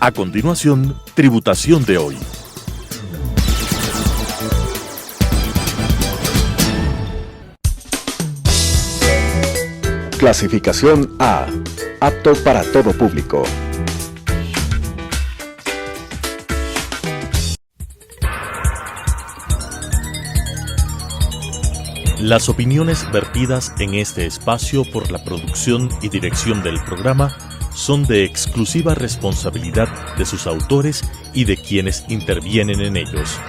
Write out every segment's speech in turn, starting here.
A continuación, Tributación de hoy. Clasificación A. Apto para todo público. Las opiniones vertidas en este espacio por la producción y dirección del programa son de exclusiva responsabilidad de sus autores y de quienes intervienen en ellos.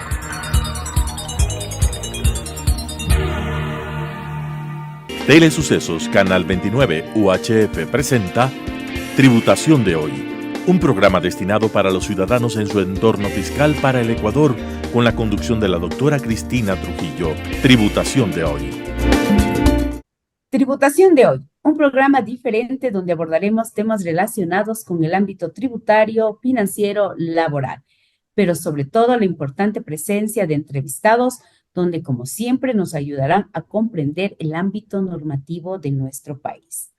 Telesucesos Canal 29 UHF presenta Tributación de hoy, un programa destinado para los ciudadanos en su entorno fiscal para el Ecuador, con la conducción de la doctora Cristina Trujillo. Tributación de hoy. Tributación de hoy, un programa diferente donde abordaremos temas relacionados con el ámbito tributario, financiero, laboral, pero sobre todo la importante presencia de entrevistados donde, como siempre, nos ayudarán a comprender el ámbito normativo de nuestro país.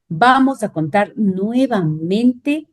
Vamos a contar nuevamente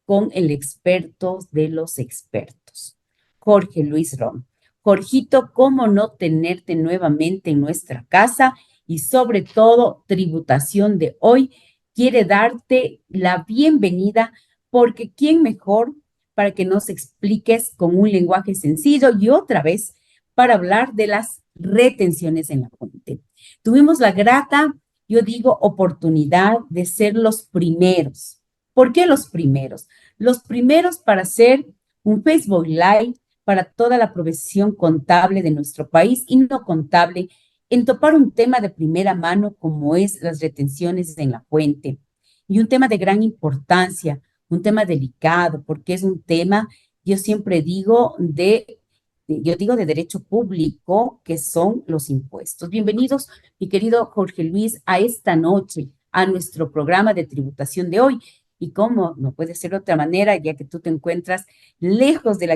con el experto de los expertos, Jorge Luis Rom. Jorgito, ¿cómo no tenerte nuevamente en nuestra casa? Y sobre todo, Tributación de hoy quiere darte la bienvenida, porque ¿quién mejor para que nos expliques con un lenguaje sencillo y otra vez para hablar de las retenciones en la fuente? Tuvimos la grata, yo digo, oportunidad de ser los primeros. ¿Por qué los primeros? Los primeros para hacer un Facebook Live para toda la profesión contable de nuestro país y no contable, en topar un tema de primera mano como es las retenciones en la fuente. Y un tema de gran importancia, un tema delicado, porque es un tema, yo siempre digo, de derecho público, que son los impuestos. Bienvenidos, mi querido Jorge Luis, a esta noche, a nuestro programa de tributación de hoy. Y cómo no puede ser de otra manera, ya que tú te encuentras lejos de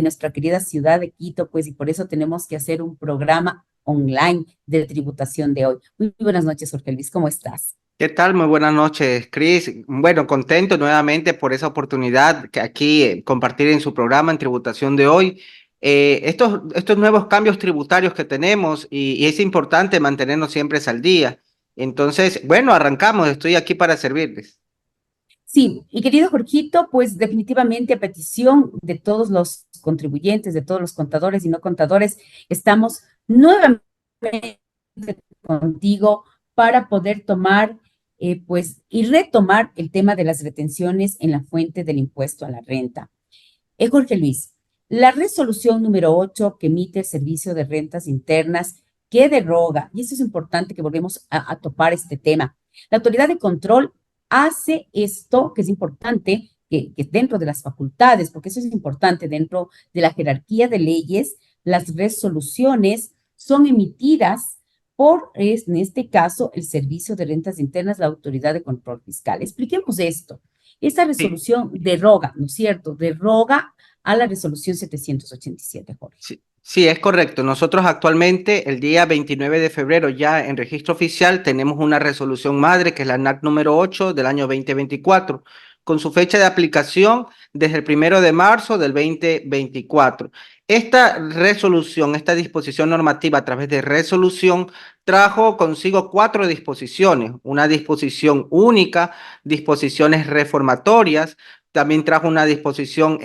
nuestra querida ciudad de Quito, pues, y por eso tenemos que hacer un programa online de tributación de hoy. Muy buenas noches, Jorge Luis, ¿cómo estás? ¿Qué tal? Muy buenas noches, Cris. Bueno, contento nuevamente por esa oportunidad que aquí compartir en su programa en tributación de hoy. Estos nuevos cambios tributarios que tenemos y es importante mantenernos siempre al día. Entonces, bueno, arrancamos. Estoy aquí para servirles. Sí, y querido Jorgito, pues definitivamente a petición de todos los contribuyentes, de todos los contadores y no contadores, estamos nuevamente contigo para poder tomar, y retomar el tema de las retenciones en la fuente del impuesto a la renta. Jorge Luis, la resolución número 8 que emite el Servicio de Rentas Internas, que deroga, y eso es importante que volvemos a topar este tema, la autoridad de control hace esto, que es importante, que dentro de las facultades, porque eso es importante, dentro de la jerarquía de leyes, las resoluciones son emitidas por, en este caso, el Servicio de Rentas Internas, la Autoridad de Control Fiscal. Expliquemos esto. Esta resolución deroga, ¿no es cierto? Deroga a la resolución 787, Jorge. Sí, es correcto. Nosotros actualmente, el día 29 de febrero, ya en registro oficial, tenemos una resolución madre, que es la NAC número 8 del año 2024, con su fecha de aplicación desde el 1 de marzo del 2024. Esta resolución, esta disposición normativa a través de resolución, trajo consigo 4 disposiciones: una disposición única, disposiciones reformatorias, también trajo una disposición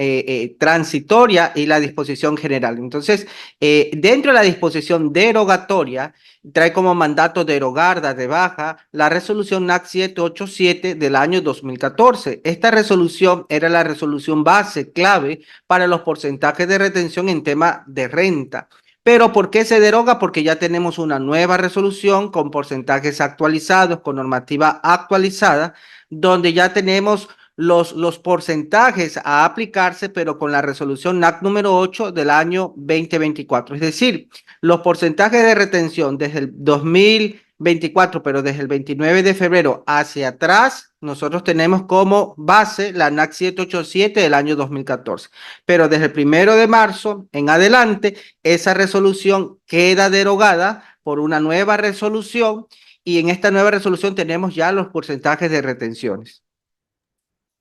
transitoria y la disposición general. Entonces, dentro de la disposición derogatoria, trae como mandato derogar, dar de baja, la resolución NAC 787 del año 2014. Esta resolución era la resolución base clave para los porcentajes de retención en tema de renta. Pero ¿por qué se deroga? Porque ya tenemos una nueva resolución con porcentajes actualizados, con normativa actualizada, donde ya tenemos los porcentajes a aplicarse, pero con la resolución NAC número 8 del año 2024. Es decir, los porcentajes de retención desde el 2024, pero desde el 29 de febrero hacia atrás, nosotros tenemos como base la NAC 787 del año 2014. Pero desde el 1 de marzo en adelante, esa resolución queda derogada por una nueva resolución, y en esta nueva resolución tenemos ya los porcentajes de retenciones.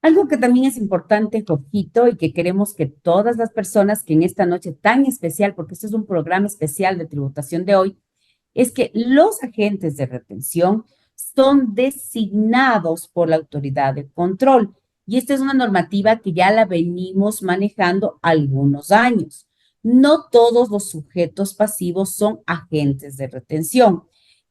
Algo que también es importante, Jorgito, y que queremos que todas las personas que en esta noche tan especial, porque este es un programa especial de tributación de hoy, es que los agentes de retención son designados por la autoridad de control. Y esta es una normativa que ya la venimos manejando algunos años. No todos los sujetos pasivos son agentes de retención.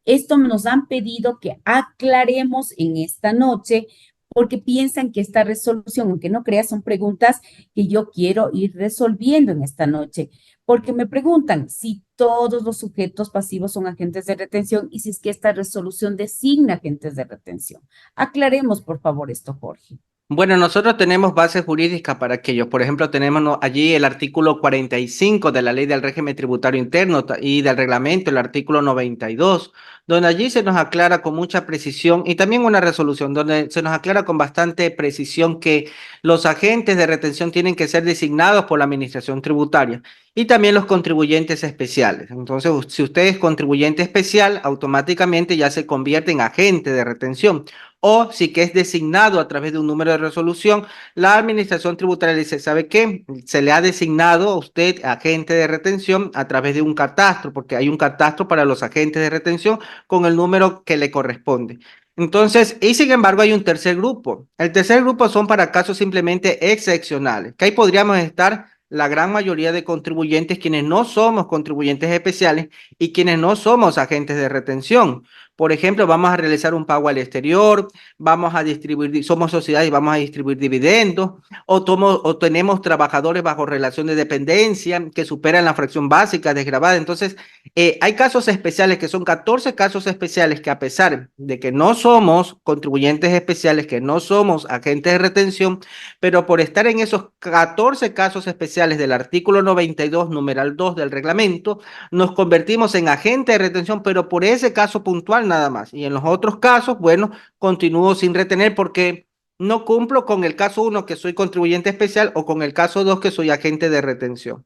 Esto nos han pedido que aclaremos en esta noche porque piensan que esta resolución, aunque no creas, son preguntas que yo quiero ir resolviendo en esta noche, porque me preguntan si todos los sujetos pasivos son agentes de retención y si es que esta resolución designa agentes de retención. Aclaremos, por favor, esto, Jorge. Bueno, nosotros tenemos bases jurídicas para aquello. Por ejemplo, tenemos allí el artículo 45 de la Ley del Régimen Tributario Interno y del reglamento, el artículo 92, donde allí se nos aclara con mucha precisión y también una resolución donde se nos aclara con bastante precisión que los agentes de retención tienen que ser designados por la Administración Tributaria y también los contribuyentes especiales. Entonces, si usted es contribuyente especial, automáticamente ya se convierte en agente de retención. O si que es designado a través de un número de resolución, la Administración Tributaria dice, ¿sabe qué? Se le ha designado a usted agente de retención a través de un catastro, porque hay un catastro para los agentes de retención con el número que le corresponde. Entonces, y sin embargo hay un tercer grupo. El tercer grupo son para casos simplemente excepcionales, que ahí podríamos estar la gran mayoría de contribuyentes quienes no somos contribuyentes especiales y quienes no somos agentes de retención. Por ejemplo, vamos a realizar un pago al exterior, vamos a distribuir, somos sociedades y vamos a distribuir dividendos, o tenemos trabajadores bajo relación de dependencia que superan la fracción básica desgravada. Entonces, hay casos especiales que son 14 casos especiales que a pesar de que no somos contribuyentes especiales, que no somos agentes de retención, pero por estar en esos 14 casos especiales del artículo 92, numeral 2 del reglamento, nos convertimos en agente de retención, pero por ese caso puntual nada más. Y en los otros casos, bueno, continúo sin retener porque no cumplo con el caso 1 que soy contribuyente especial o con el caso 2 que soy agente de retención.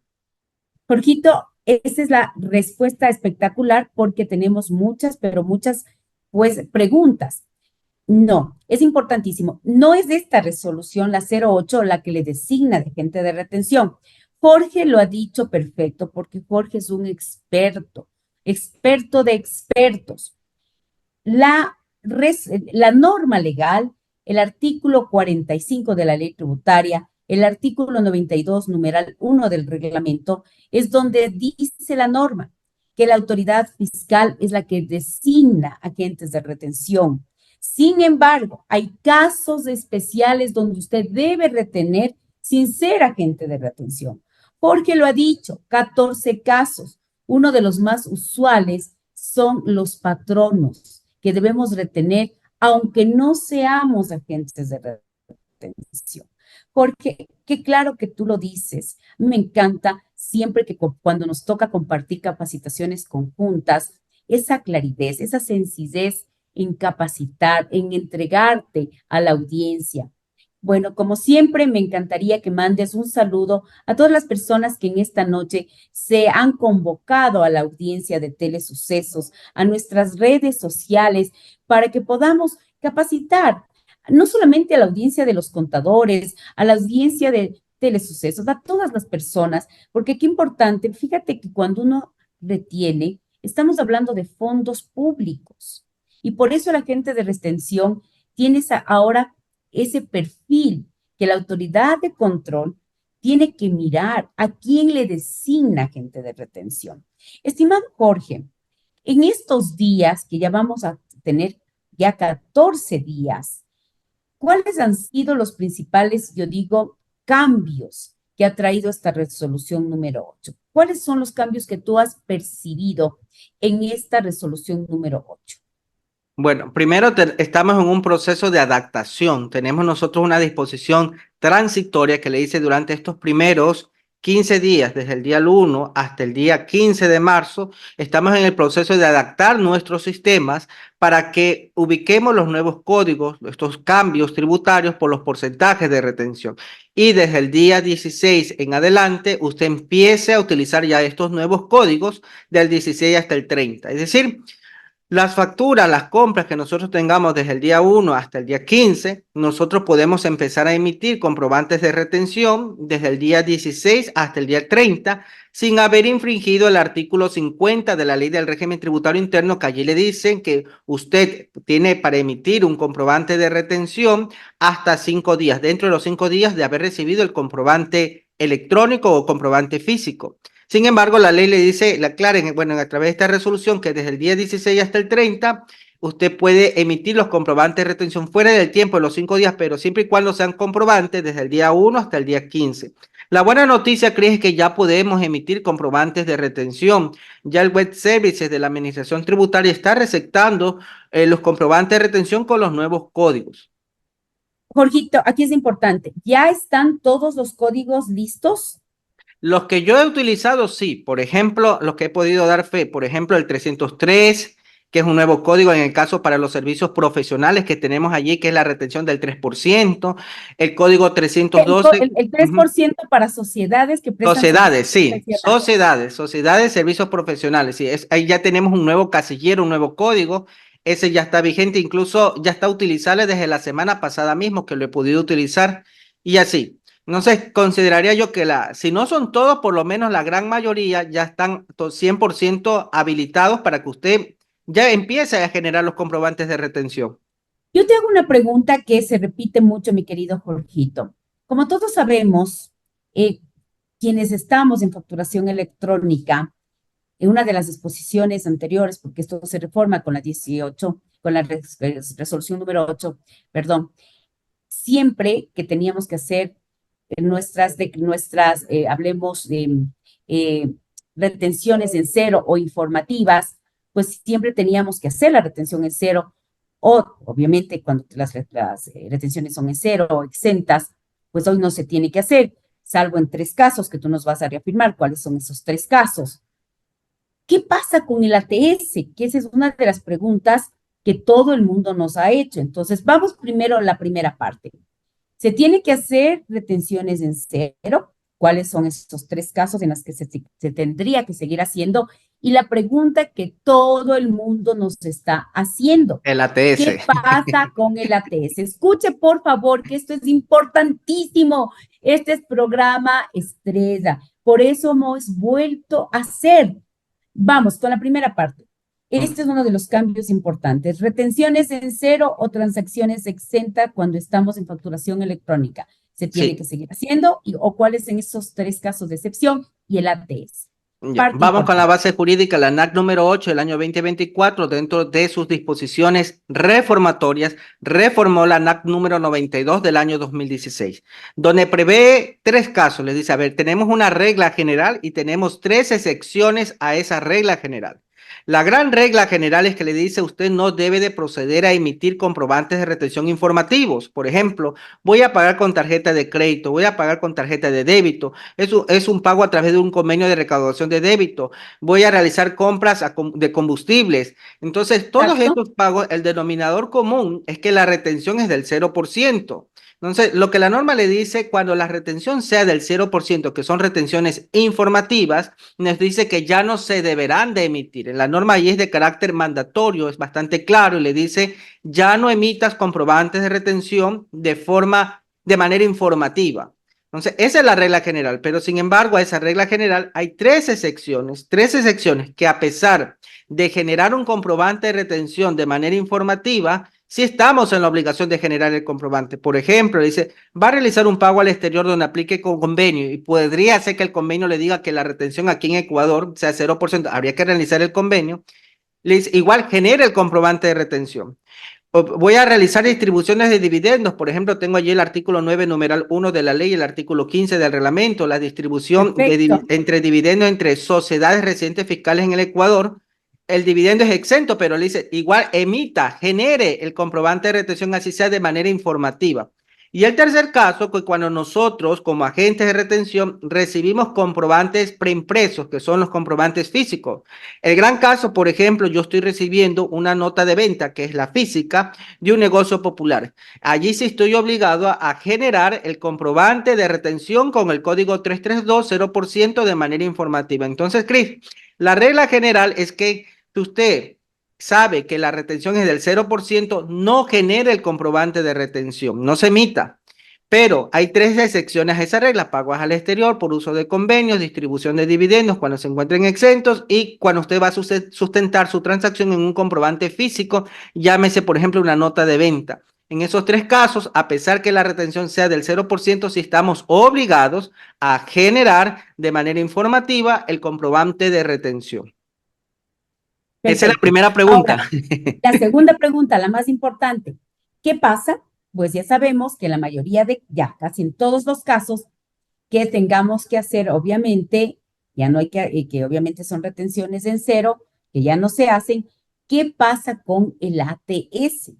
Jorgito, esa es la respuesta espectacular porque tenemos muchas, pero muchas, pues, preguntas. No, es importantísimo. No es de esta resolución, la 08, la que le designa de agente de retención. Jorge lo ha dicho perfecto porque Jorge es un experto, experto de expertos. La norma legal, el artículo 45 de la ley tributaria, el artículo 92, numeral 1 del reglamento, es donde dice la norma que la autoridad fiscal es la que designa agentes de retención. Sin embargo, hay casos especiales donde usted debe retener sin ser agente de retención. Jorge lo ha dicho, 14 casos. Uno de los más usuales son los patronos que debemos retener aunque no seamos agentes de retención. Jorge, qué claro que tú lo dices. Me encanta siempre que cuando nos toca compartir capacitaciones conjuntas, esa claridad, esa sencillez en capacitar, en entregarte a la audiencia. Bueno, como siempre, me encantaría que mandes un saludo a todas las personas que en esta noche se han convocado a la audiencia de Telesucesos, a nuestras redes sociales, para que podamos capacitar no solamente a la audiencia de los contadores, a la audiencia de Telesucesos, a todas las personas, porque qué importante, fíjate que cuando uno retiene, estamos hablando de fondos públicos. Y por eso la gente de retención tiene ahora ese perfil que la autoridad de control tiene que mirar a quién le designa gente de retención. Estimado Jorge, en estos días que ya vamos a tener ya 14 días, ¿cuáles han sido los principales, yo digo, cambios que ha traído esta resolución número 8? ¿Cuáles son los cambios que tú has percibido en esta resolución número 8? Bueno, primero estamos en un proceso de adaptación. Tenemos nosotros una disposición transitoria que le dice durante estos primeros 15 días, desde el día 1 hasta el día 15 de marzo, estamos en el proceso de adaptar nuestros sistemas para que ubiquemos los nuevos códigos, estos cambios tributarios por los porcentajes de retención. Y desde el día 16 en adelante, usted empiece a utilizar ya estos nuevos códigos del 16 hasta el 30. Es decir, Las facturas, las compras que nosotros tengamos desde el día 1 hasta el día 15, nosotros podemos empezar a emitir comprobantes de retención desde el día 16 hasta el día 30, sin haber infringido el artículo 50 de la Ley del Régimen Tributario Interno, que allí le dicen que usted tiene para emitir un comprobante de retención hasta 5 días, dentro de los 5 días de haber recibido el comprobante electrónico o comprobante físico. Sin embargo, la ley le dice, la aclara, bueno, a través de esta resolución, que desde el día 16 hasta el 30, usted puede emitir los comprobantes de retención fuera del tiempo de los 5 días, pero siempre y cuando sean comprobantes desde el día 1 hasta el día 15. La buena noticia, Cris, es que ya podemos emitir comprobantes de retención. Ya el Web Services de la Administración Tributaria está receptando los comprobantes de retención con los nuevos códigos. Jorgito, aquí es importante, ¿ya están todos los códigos listos? Los que yo he utilizado, sí. Por ejemplo, los que he podido dar fe, por ejemplo, el 303, que es un nuevo código en el caso para los servicios profesionales que tenemos allí, que es la retención del 3%, el código 312. El 3% para sociedades que prestan Sociedades, servicios sí, profesionales. sociedades, servicios profesionales, sí, ahí ya tenemos un nuevo casillero, un nuevo código, ese ya está vigente, incluso ya está utilizable desde la semana pasada mismo que lo he podido utilizar y así. Entonces, consideraría yo que si no son todos, por lo menos la gran mayoría ya están 100% habilitados para que usted ya empiece a generar los comprobantes de retención. Yo te hago una pregunta que se repite mucho, mi querido Jorgito. Como todos sabemos, quienes estamos en facturación electrónica, en una de las exposiciones anteriores, porque esto se reforma con la 18, con la resolución número 8, perdón, siempre que teníamos que hacer hablemos de retenciones en cero o informativas, pues siempre teníamos que hacer la retención en cero, o obviamente cuando las retenciones son en cero o exentas, pues hoy no se tiene que hacer, salvo en 3 casos que tú nos vas a reafirmar cuáles son esos 3 casos. ¿Qué pasa con el ATS? Que esa es una de las preguntas que todo el mundo nos ha hecho. Entonces, vamos primero a la primera parte. ¿Se tiene que hacer retenciones en cero? ¿Cuáles son esos 3 casos en los que se tendría que seguir haciendo? Y la pregunta que todo el mundo nos está haciendo. El ATS. ¿Qué pasa con el ATS? Escuche, por favor, que esto es importantísimo. Este es programa estrella. Por eso hemos vuelto a hacer. Vamos con la primera parte. Este es uno de los cambios importantes. Retenciones en cero o transacciones exenta cuando estamos en facturación electrónica. ¿Se tiene que seguir haciendo? ¿O cuáles son esos 3 casos de excepción? Y el ATS. Vamos con la base jurídica, la NAC número 8 del año 2024, dentro de sus disposiciones reformatorias, reformó la NAC número 92 del año 2016, donde prevé 3 casos. Les dice, a ver, tenemos una regla general y tenemos 3 excepciones a esa regla general. La gran regla general es que le dice usted no debe de proceder a emitir comprobantes de retención informativos. Por ejemplo, voy a pagar con tarjeta de crédito, voy a pagar con tarjeta de débito. Eso es un pago a través de un convenio de recaudación de débito. Voy a realizar compras de combustibles. Entonces, todos estos pagos, el denominador común es que la retención es del 0%. Entonces, lo que la norma le dice, cuando la retención sea del 0%, que son retenciones informativas, nos dice que ya no se deberán de emitir. En la norma ahí es de carácter mandatorio, es bastante claro y le dice, ya no emitas comprobantes de retención de manera informativa. Entonces, esa es la regla general, pero sin embargo, a esa regla general hay 3 excepciones que a pesar de generar un comprobante de retención de manera informativa, sí estamos en la obligación de generar el comprobante. Por ejemplo, dice, va a realizar un pago al exterior donde aplique con convenio y podría ser que el convenio le diga que la retención aquí en Ecuador sea 0%, habría que realizar el convenio. Le dice, igual genera el comprobante de retención. Voy a realizar distribuciones de dividendos. Por ejemplo, tengo allí el artículo 9, numeral 1 de la ley, el artículo 15 del reglamento, la distribución entre dividendos entre sociedades residentes fiscales en el Ecuador. El dividendo es exento, pero le dice, igual genere el comprobante de retención, así sea de manera informativa. Y el tercer caso, que cuando nosotros, como agentes de retención, recibimos comprobantes preimpresos, que son los comprobantes físicos. El gran caso, por ejemplo, yo estoy recibiendo una nota de venta, que es la física, de un negocio popular. Allí sí estoy obligado a generar el comprobante de retención con el código 332, 0% de manera informativa. Entonces, Cris, la regla general es que usted sabe que la retención es del 0%, no genere el comprobante de retención, no se emita. Pero hay 3 excepciones a esa regla: pagos al exterior por uso de convenios, distribución de dividendos cuando se encuentren exentos y cuando usted va a sustentar su transacción en un comprobante físico, llámese por ejemplo una nota de venta. En esos 3 casos, a pesar que la retención sea del 0%, sí estamos obligados a generar de manera informativa el comprobante de retención. Esa es la Perfecto. primera pregunta. Ahora, la segunda pregunta, la más importante. ¿Qué pasa? Pues ya sabemos que la mayoría ya casi en todos los casos que tengamos que hacer, obviamente, ya no hay que obviamente son retenciones en cero, que ya no se hacen. ¿Qué pasa con el ATS?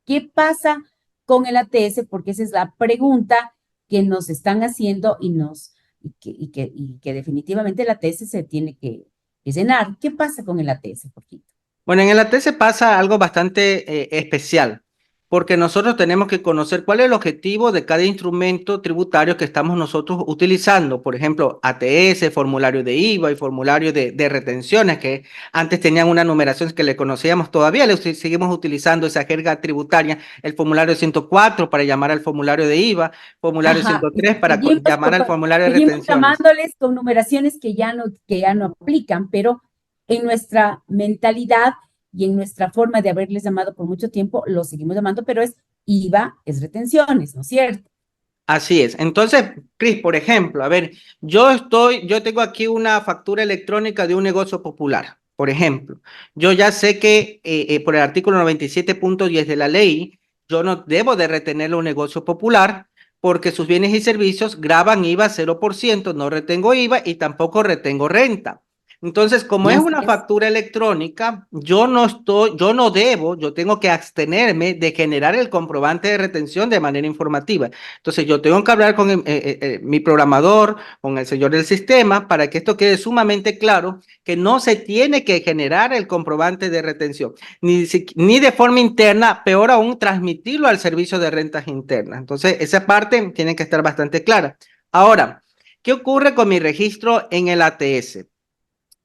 ¿Qué pasa con el ATS? Porque esa es la pregunta que nos están haciendo y que definitivamente el ATS se tiene que llenar. ¿Qué pasa con el ATS, Jorgito? Bueno, en el ATS pasa algo bastante especial, porque nosotros tenemos que conocer cuál es el objetivo de cada instrumento tributario que estamos nosotros utilizando. Por ejemplo, ATS, formulario de IVA y formulario de retenciones, que antes tenían una numeración que le conocíamos, todavía seguimos utilizando esa jerga tributaria, el formulario 104 para llamar al formulario de IVA, formulario Ajá, 103 para seguimos, llamar al formulario de seguimos retenciones. llamándoles con numeraciones que ya no aplican, pero en nuestra mentalidad y en nuestra forma de haberles llamado por mucho tiempo, lo seguimos llamando, pero es IVA, es retenciones, ¿no es cierto? Así es. Entonces, Cris, por ejemplo, a ver, yo tengo aquí una factura electrónica de un negocio popular. Por ejemplo, yo ya sé que por el artículo 97.10 de la ley, yo no debo de retener un negocio popular porque sus bienes y servicios graban IVA 0%, no retengo IVA y tampoco retengo renta. Entonces, como es Así una es. factura electrónica, yo tengo que abstenerme de generar el comprobante de retención de manera informativa. Entonces yo tengo que hablar con mi programador, con el señor del sistema, para que esto quede sumamente claro, que no se tiene que generar el comprobante de retención, ni de forma interna, peor aún, transmitirlo al servicio de rentas internas. Entonces esa parte tiene que estar bastante clara. Ahora, ¿qué ocurre con mi registro en el ATS?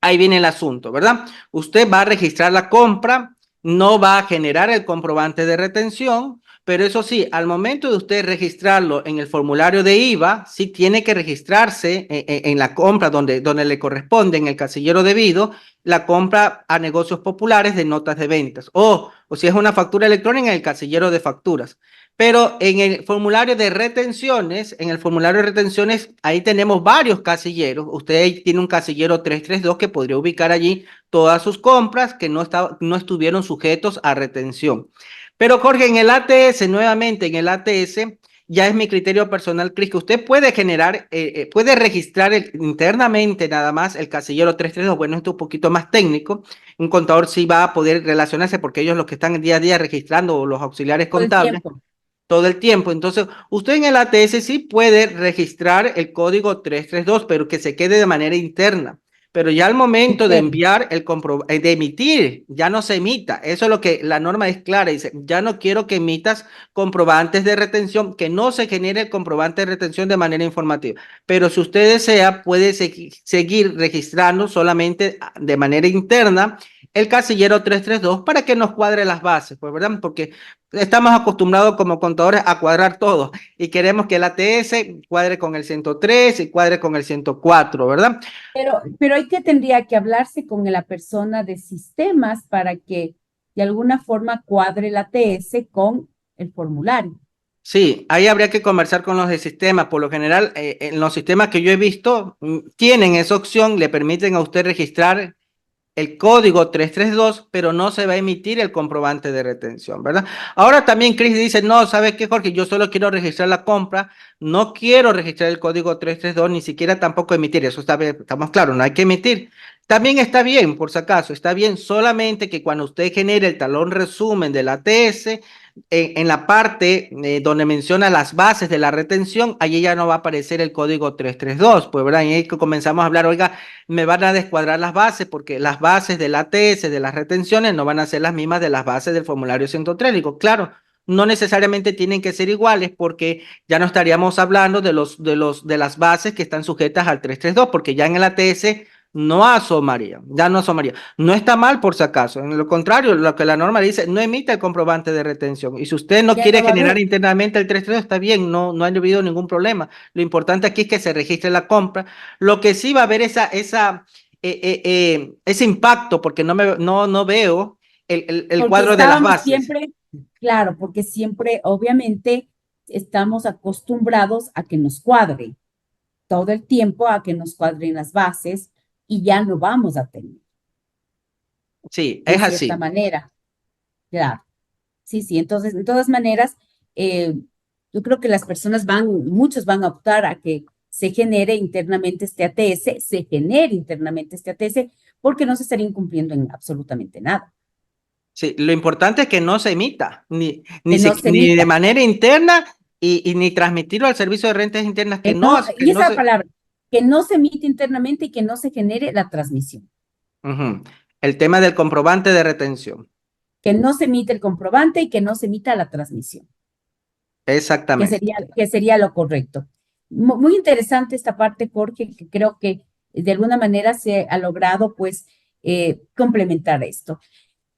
Ahí viene el asunto, ¿verdad? Usted va a registrar la compra, no va a generar el comprobante de retención, pero eso sí, al momento de usted registrarlo en el formulario de IVA, sí tiene que registrarse en la compra donde le corresponde, en el casillero debido, la compra a negocios populares de notas de ventas. O si es una factura electrónica, en el casillero de facturas. Pero en el formulario de retenciones, ahí tenemos varios casilleros. Usted ahí tiene un casillero 332 que podría ubicar allí todas sus compras que no estuvieron sujetos a retención. Pero Jorge, en el ATS, nuevamente en el ATS, ya es mi criterio personal, Cris, que usted puede puede registrar internamente nada más el casillero 332. Bueno, esto es un poquito más técnico. Un contador sí va a poder relacionarse porque ellos los que están día a día registrando, los auxiliares Todo el contables, tiempo. todo el tiempo. Entonces, usted en el ATS sí puede registrar el código 332, pero que se quede de manera interna. Pero ya al momento de Interno. enviar de emitir, ya no se emita. Eso es lo que la norma es clara. Dice, ya no quiero que emitas comprobantes de retención, que no se genere el comprobante de retención de manera informativa. Pero si usted desea, puede seguir registrando solamente de manera interna el casillero 332 para que nos cuadre las bases, pues, ¿verdad? Porque estamos acostumbrados como contadores a cuadrar todo y queremos que el ATS cuadre con el 103 y cuadre con el 104, ¿verdad? Pero hay que tendría que hablarse con la persona de sistemas para que de alguna forma cuadre el ATS con el formulario. Sí, ahí habría que conversar con los de sistema. Por lo general, en los sistemas que yo he visto, tienen esa opción, le permiten a usted registrar el código 332, pero no se va a emitir el comprobante de retención, ¿verdad? Ahora también Chris dice, no, ¿sabes qué, Jorge? Yo solo quiero registrar la compra, no quiero registrar el código 332, ni siquiera tampoco emitir. Eso está bien, estamos claros, no hay que emitir. También está bien, por si acaso, está bien solamente que cuando usted genere el talón resumen del ATS, en la parte donde menciona las bases de la retención, allí ya no va a aparecer el código 332, pues, ¿verdad? Y ahí que comenzamos a hablar, oiga, me van a descuadrar las bases porque las bases del ATS, de las retenciones, no van a ser las mismas de las bases del formulario 103. Digo, claro, no necesariamente tienen que ser iguales porque ya no estaríamos hablando de las bases que están sujetas al 332, porque ya en el ATS no asomaría, ya no asomaría. No está mal por si acaso, en lo contrario, lo que la norma dice, no emite el comprobante de retención. Y si usted no Ya quiere no va a generar haber. internamente el 332, está bien, no ha habido ningún problema. Lo importante aquí es que se registre la compra. Lo que sí va a haber ese impacto, porque no veo el Porque cuadro de las estábamos bases. siempre, claro, porque siempre, obviamente, estamos acostumbrados a que nos cuadre todo el tiempo, a que nos cuadren las bases y ya no vamos a tener, Sí, de es cierta así. manera, claro. Sí, sí, entonces, de todas maneras, eh, yo creo que las personas muchos van a optar a que se genere internamente este ATS, se genere internamente este ATS, porque no se estaría incumpliendo en absolutamente nada, Sí, lo importante es que no se emita, que no se ni de emita, manera interna y ni transmitirlo al servicio de rentas internas, que no, que y no esa se... palabra, que no se emite internamente y que no se genere la transmisión, Ujú. El tema del comprobante de retención. que no se emite el comprobante y que no se emita la transmisión, Exactamente. que sería lo correcto. Muy interesante esta parte, Jorge, que creo que de alguna manera se ha logrado, pues, complementar esto.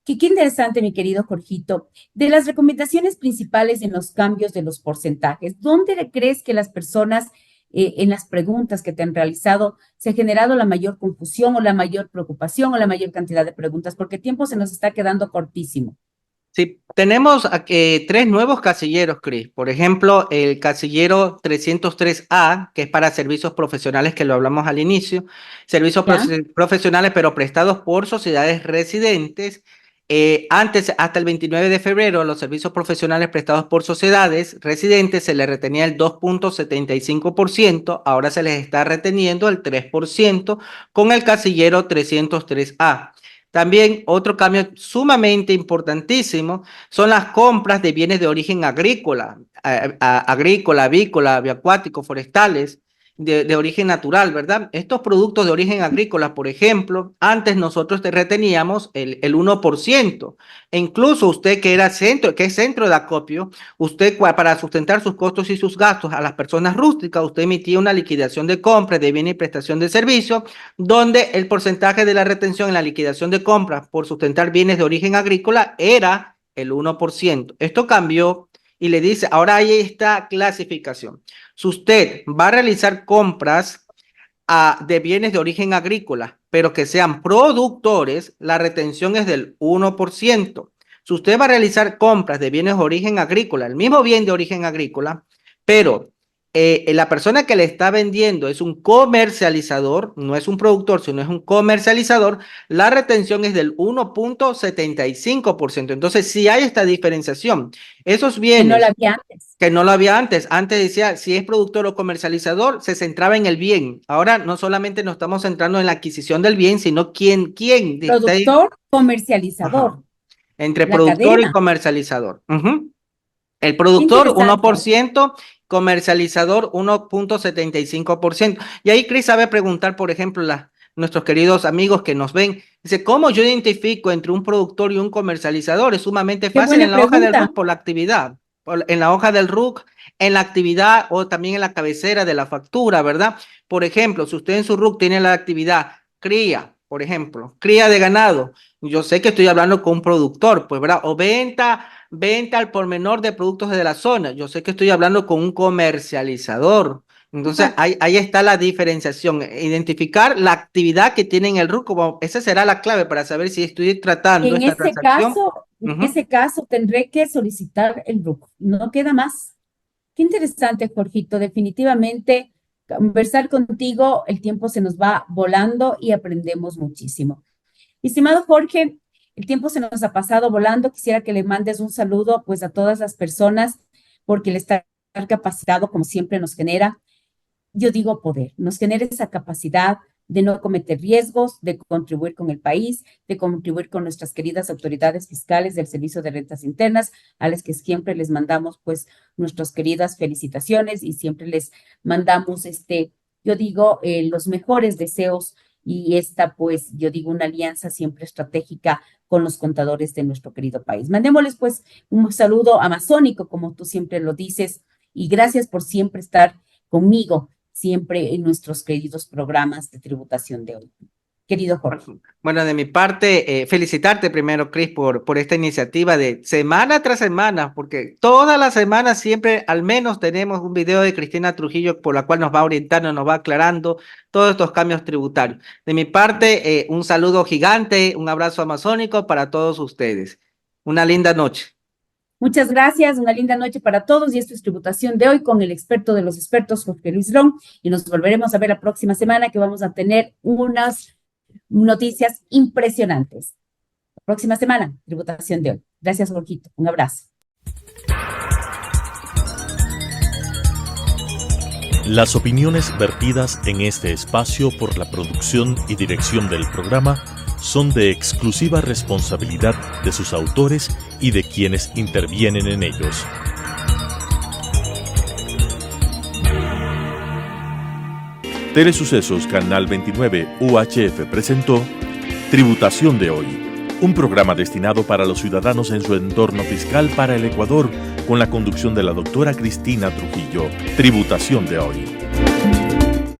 Qué interesante, mi querido Jorgito. De las recomendaciones principales en los cambios de los porcentajes, ¿dónde le crees que las personas, en las preguntas que te han realizado, se ha generado la mayor confusión o la mayor preocupación o la mayor cantidad de preguntas? Porque el tiempo se nos está quedando cortísimo. Sí, tenemos tres nuevos casilleros, Cris. Por ejemplo, el casillero 303A, que es para servicios profesionales, que lo hablamos al inicio. Servicios ¿Ya? profesionales, pero prestados por sociedades residentes. Antes, hasta el 29 de febrero, los servicios profesionales prestados por sociedades residentes se les retenía el 2,75%. Ahora se les está reteniendo el 3% con el casillero 303A. También otro cambio sumamente importantísimo son las compras de bienes de origen agrícola, agrícola, avícola, bioacuático, forestales, de origen natural, ¿verdad? Estos productos de origen agrícola, por ejemplo, antes nosotros te reteníamos el 1%. E incluso usted que es centro de acopio, usted para sustentar sus costos y sus gastos a las personas rústicas, usted emitía una liquidación de compra de bienes y prestación de servicios donde el porcentaje de la retención en la liquidación de compras por sustentar bienes de origen agrícola era el 1%. Esto cambió y le dice, ahora hay esta clasificación. Si usted va a realizar compras de bienes de origen agrícola, pero que sean productores, la retención es del 1%. Si usted va a realizar compras de bienes de origen agrícola, el mismo bien de origen agrícola, pero la persona que le está vendiendo es un comercializador, no es un productor, sino es un comercializador, la retención es del 1,75%. Entonces, sí hay esta diferenciación. Esos Que no la bienes había antes. que no lo había antes. Antes decía, si es productor o comercializador, se centraba en el bien. Ahora no solamente nos estamos centrando en la adquisición del bien, sino quién dicta Productor, comercializador, ajá, entre la productor y cadena. comercializador. Ujú. El Qué productor interesante. 1%, comercializador 1,75%. Y ahí Cris sabe preguntar, por ejemplo, nuestros queridos amigos que nos ven, dice, ¿cómo yo identifico entre un productor y un comercializador? Es sumamente Qué fácil buena en la hoja del pregunta. RUC por la actividad, en la hoja del RUC, en la actividad o también en la cabecera de la factura, ¿verdad? Por ejemplo, si usted en su RUC tiene la actividad cría, por ejemplo, cría de ganado, yo sé que estoy hablando con un productor, pues, ¿verdad? O venta al por menor de productos de la zona. Yo sé que estoy hablando con un comercializador. Entonces, Exacto. ahí está la diferenciación. Identificar la actividad que tiene en el RUC, como esa será la clave para saber si estoy tratando esta transacción. En Ujú. ese caso tendré que solicitar el RUC. No queda más. Qué interesante, Jorgito. Definitivamente, conversar contigo, el tiempo se nos va volando y aprendemos muchísimo. Estimado Jorge, el tiempo se nos ha pasado volando. Quisiera que le mandes un saludo pues a todas las personas porque el estar capacitado, como siempre, nos genera, yo digo poder, nos genera esa capacidad de no cometer riesgos, de contribuir con el país, de contribuir con nuestras queridas autoridades fiscales del Servicio de Rentas Internas, a las que siempre les mandamos pues nuestras queridas felicitaciones y siempre les mandamos yo digo, los mejores deseos y esta pues, yo digo, una alianza siempre estratégica con los contadores de nuestro querido país. Mandémosles pues un saludo amazónico, como tú siempre lo dices, y gracias por siempre estar conmigo siempre en nuestros queridos programas de tributación de hoy. querido Jorge. Bueno, de mi parte, felicitarte primero, Cris, por esta iniciativa de semana tras semana, porque todas las semanas siempre al menos tenemos un video de Cristina Trujillo por la cual nos va orientando, nos va aclarando todos estos cambios tributarios. De mi parte, un saludo gigante, un abrazo amazónico para todos ustedes. Una linda noche. Muchas gracias, una linda noche para todos y esto es Tributación de hoy con el experto de los expertos, Jorge Luis Ron, y nos volveremos a ver la próxima semana que vamos a tener unas noticias impresionantes. La próxima semana, Tributación de hoy. Gracias, Jorgito. Un abrazo. Las opiniones vertidas en este espacio por la producción y dirección del programa son de exclusiva responsabilidad de sus autores y de quienes intervienen en ellos. Telesucesos Canal 29 UHF presentó Tributación de hoy, un programa destinado para los ciudadanos en su entorno fiscal para el Ecuador, con la conducción de la doctora Cristina Trujillo. Tributación de hoy.